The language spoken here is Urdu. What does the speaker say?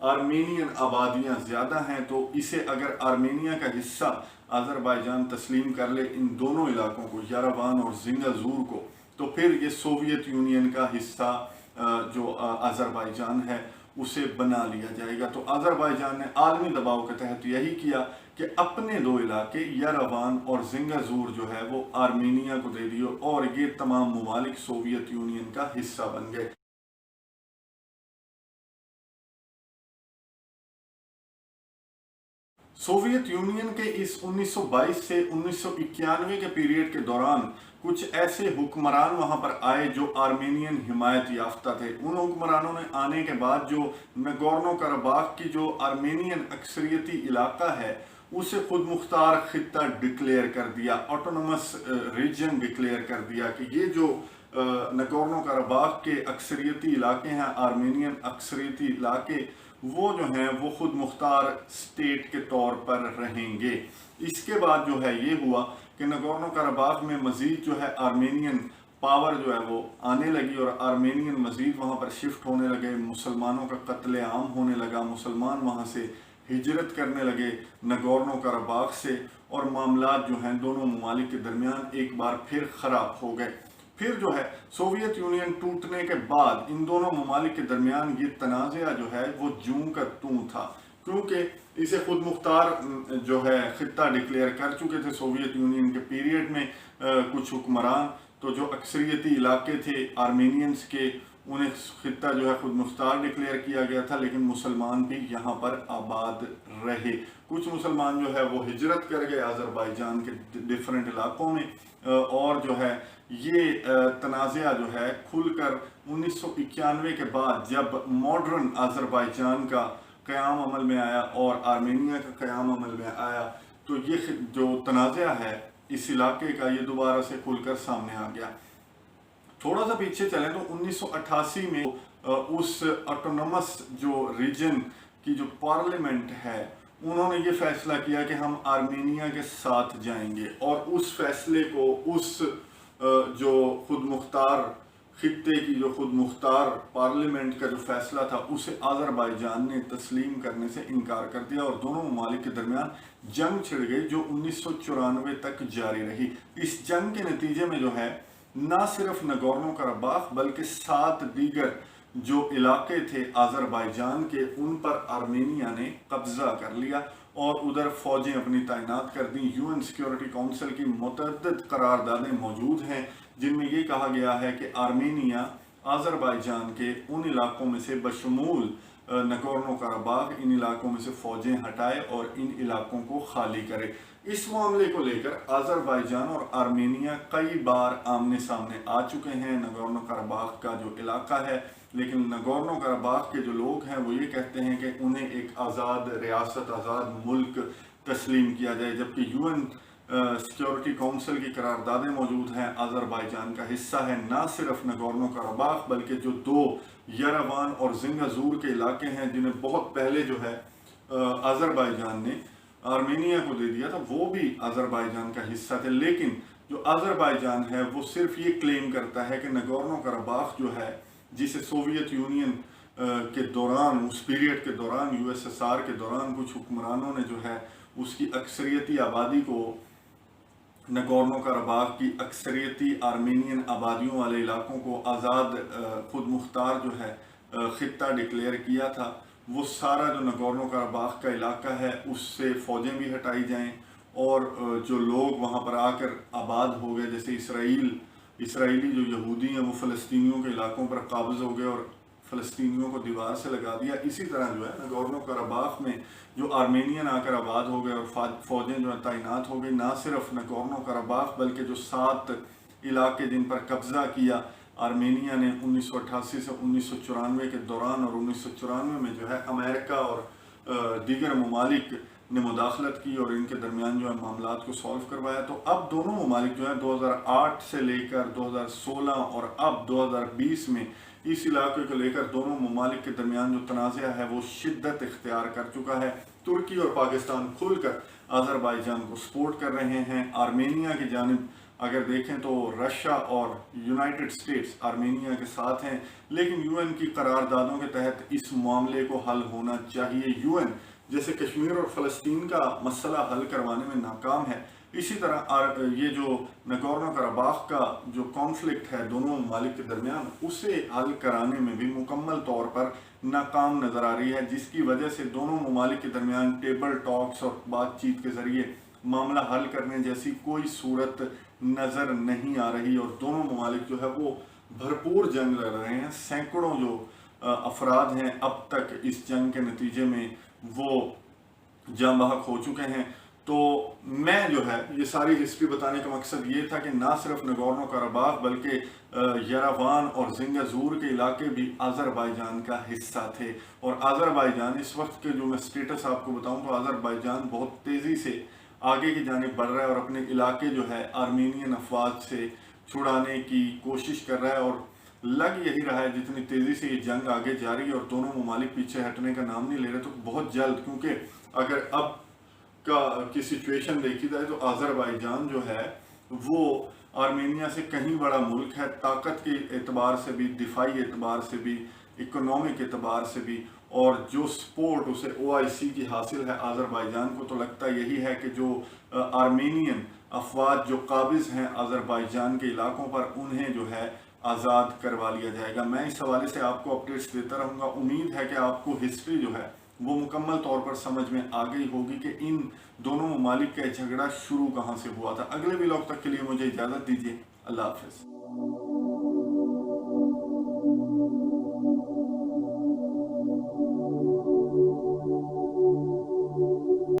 آرمینین آبادیاں زیادہ ہیں، تو اسے اگر آرمینیا کا حصہ آذربائیجان تسلیم کر لے، ان دونوں علاقوں کو، یراوان اور زنگازور کو، تو پھر یہ سوویت یونین کا حصہ جو آذربائیجان ہے اسے بنا لیا جائے گا۔ تو آذربائیجان نے عالمی دباؤ کے تحت یہی کیا کہ اپنے دو علاقے یراوان اور زنگازور جو ہے وہ آرمینیا کو دے دیے، اور یہ تمام ممالک سوویت یونین کا حصہ بن گئے۔ سوویت یونین کے اس 1922 سے 1991 کے پیریڈ کے دوران کچھ ایسے حکمران وہاں پر آئے جو آرمینین حمایت یافتہ تھے۔ ان حکمرانوں نے آنے کے بعد جو نگورنو کراباخ کی جو آرمینین اکثریتی علاقہ ہے اسے خود مختار خطہ ڈکلیئر کر دیا، آٹونومس ریجن ڈکلیئر کر دیا کہ یہ جو نگورنو کراباخ کے اکثریتی علاقے ہیں، آرمینین اکثریتی علاقے، وہ جو ہیں وہ خود مختار سٹیٹ کے طور پر رہیں گے۔ اس کے بعد جو ہے یہ ہوا کہ نگورنو کراباخ میں مزید جو ہے آرمینین پاور جو ہے وہ آنے لگی، اور آرمینین مزید وہاں پر شفٹ ہونے لگے، مسلمانوں کا قتل عام ہونے لگا، مسلمان وہاں سے ہجرت کرنے لگے نگورنو کراباخ سے، اور معاملات جو ہیں دونوں ممالک کے درمیان ایک بار پھر خراب ہو گئے۔ پھر جو ہے سوویت یونین ٹوٹنے کے بعد ان دونوں ممالک کے درمیان یہ تنازعہ جو ہے وہ جوں کا توں تھا، کیونکہ اسے خود مختار جو ہے خطہ ڈکلیئر کر چکے تھے سوویت یونین کے پیریڈ میں کچھ حکمران، تو جو اکثریتی علاقے تھے آرمینینز کے انہیں خطہ جو ہے خود مختار ڈکلیئر کیا گیا تھا، لیکن مسلمان بھی یہاں پر آباد رہے۔ کچھ مسلمان جو ہے وہ ہجرت کر گئے آذربائیجان کے ڈیفرنٹ علاقوں میں، اور جو ہے یہ تنازعہ جو ہے کھل کر 1991 کے بعد جب ماڈرن آذربائیجان کا قیام عمل میں آیا اور آرمینیا کا قیام عمل میں آیا، تو یہ جو تنازعہ ہے اس علاقے کا یہ دوبارہ سے کھل کر سامنے آ گیا۔ تھوڑا سا پیچھے چلیں تو 1988 میں اس آٹونومس جو ریجن کی جو پارلیمنٹ ہے انہوں نے یہ فیصلہ کیا کہ ہم آرمینیا کے ساتھ جائیں گے، اور اس فیصلے کو اس جو خود مختار خطے کی جو خود مختار پارلیمنٹ کا جو فیصلہ تھا اسے آذربائیجان نے تسلیم کرنے سے انکار کر دیا، اور دونوں ممالک کے درمیان جنگ چھڑ گئی جو 1994 تک جاری رہی۔ اس جنگ کے نتیجے میں جو ہے نہ صرف نگورنو کراباخ بلکہ 7 دیگر جو علاقے تھے آذربائیجان کے ان پر آرمینیا نے قبضہ کر لیا، اور ادھر فوجیں اپنی تعینات کر دیں۔ یو این سیکیورٹی کونسل کی متعدد قراردادیں موجود ہیں جن میں یہ کہا گیا ہے کہ آرمینیا آذربائیجان کے ان علاقوں میں سے بشمول نگورنو کراباخ ان علاقوں میں سے فوجیں ہٹائے اور ان علاقوں کو خالی کرے۔ اس معاملے کو لے کر آذربائیجان اور آرمینیا کئی بار آمنے سامنے آ چکے ہیں۔ نگورنو کراباخ کا جو علاقہ ہے، لیکن نگورنو کراباخ کے جو لوگ ہیں وہ یہ کہتے ہیں کہ انہیں ایک آزاد ریاست، آزاد ملک تسلیم کیا جائے، جبکہ یو این سیکیورٹی کونسل کی قراردادیں موجود ہیں، آذربائیجان کا حصہ ہے نہ صرف نگورنو کراباخ بلکہ جو 2 یراوان اور زنگازور کے علاقے ہیں جنہیں بہت پہلے جو ہے آذربائیجان نے آرمینیا کو دے دیا تھا، وہ بھی آذربائیجان کا حصہ تھے۔ لیکن جو آذربائیجان ہے وہ صرف یہ کلیم کرتا ہے کہ نگورنو کراباخ جو ہے، جسے سوویت یونین کے دوران، اس پیریڈ کے دوران، یو ایس ایس آر کے دوران کچھ حکمرانوں نے جو ہے اس کی اکثریتی آبادی کو، نگورنو کراباخ کی اکثریتی آرمینین آبادیوں والے علاقوں کو آزاد خود مختار جو ہے خطہ ڈکلیئر کیا تھا، وہ سارا جو نگورنو کراباخ کا علاقہ ہے اس سے فوجیں بھی ہٹائی جائیں، اور جو لوگ وہاں پر آ کر آباد ہو گئے، جیسے اسرائیلی جو یہودی ہیں وہ فلسطینیوں کے علاقوں پر قابض ہو گئے اور فلسطینیوں کو دیوار سے لگا دیا۔ اسی طرح جو ہے نگورنو کراباخ میں جو آرمینین آ کر آباد ہو گئے اور فوجیں جو ہے تعینات ہو گئی، نہ صرف نگورنو کراباخ بلکہ جو 7 علاقے جن پر قبضہ کیا آرمینیا نے 1988 سے 1994 کے دوران، اور 1994 میں جو ہے امریکہ اور دیگر ممالک نے مداخلت کی اور ان کے درمیان جو ہے معاملات کو سالو کروایا۔ تو اب دونوں ممالک جو ہے 2008 سے لے کر 2016 اور اب 2020 میں اس علاقے کو لے کر دونوں ممالک کے درمیان جو تنازعہ ہے وہ شدت اختیار کر چکا ہے۔ ترکی اور پاکستان کھل کر آذربائیجان کو سپورٹ کر رہے ہیں، آرمینیا کی جانب اگر دیکھیں تو رشیا اور یونائٹڈ اسٹیٹس آرمینیا کے ساتھ ہیں، لیکن یو این کی قراردادوں کے تحت اس معاملے کو حل ہونا چاہیے۔ یو این جیسے کشمیر اور فلسطین کا مسئلہ حل کروانے میں ناکام ہے، اسی طرح یہ جو نگورنو قرباخ کا جو کانفلکٹ ہے دونوں ممالک کے درمیان، اسے حل کرانے میں بھی مکمل طور پر ناکام نظر آ رہی ہے، جس کی وجہ سے دونوں ممالک کے درمیان ٹیبل ٹاکس اور بات چیت کے ذریعے معاملہ حل کرنے جیسی کوئی صورت نظر نہیں آ رہی، اور دونوں ممالک جو ہے وہ بھرپور جنگ لڑ رہے ہیں۔ سینکڑوں جو افراد ہیں اب تک اس جنگ کے نتیجے میں وہ جاں بحق ہو چکے ہیں۔ تو میں جو ہے یہ ساری ہسٹری بتانے کا مقصد یہ تھا کہ نہ صرف نگورنو قرباخ بلکہ یراوان اور زنگازور کے علاقے بھی آذربائیجان کا حصہ تھے، اور آذربائیجان اس وقت کے جو میں سٹیٹس آپ کو بتاؤں تو آذربائیجان بہت تیزی سے آگے کی جانب بڑھ رہا ہے اور اپنے علاقے جو ہے آرمینین افواج سے چھڑانے کی کوشش کر رہا ہے، اور لگ یہی رہا ہے جتنی تیزی سے یہ جنگ آگے جاری ہے اور دونوں ممالک پیچھے ہٹنے کا نام نہیں لے رہے، تو بہت جلد، کیونکہ اگر اب کی سچویشن دیکھی جائے تو آذربائیجان جو ہے وہ آرمینیا سے کہیں بڑا ملک ہے، طاقت کے اعتبار سے بھی، دفاعی اعتبار سے بھی، اکنامک اعتبار سے بھی، اور جو سپورٹ اسے OIC کی حاصل ہے آذربائیجان کو، تو لگتا یہی ہے کہ جو آرمینین افواج جو قابض ہیں آذربائیجان کے علاقوں پر، انہیں جو ہے آزاد کروا لیا جائے گا۔ میں اس حوالے سے آپ کو اپڈیٹس دیتا رہوں گا۔ امید ہے کہ آپ کو ہسٹری جو ہے وہ مکمل طور پر سمجھ میں آ گئی ہوگی کہ ان دونوں ممالک کا جھگڑا شروع کہاں سے ہوا تھا۔ اگلے ولاگ تک کے لیے مجھے اجازت دیجیے۔ اللہ حافظ۔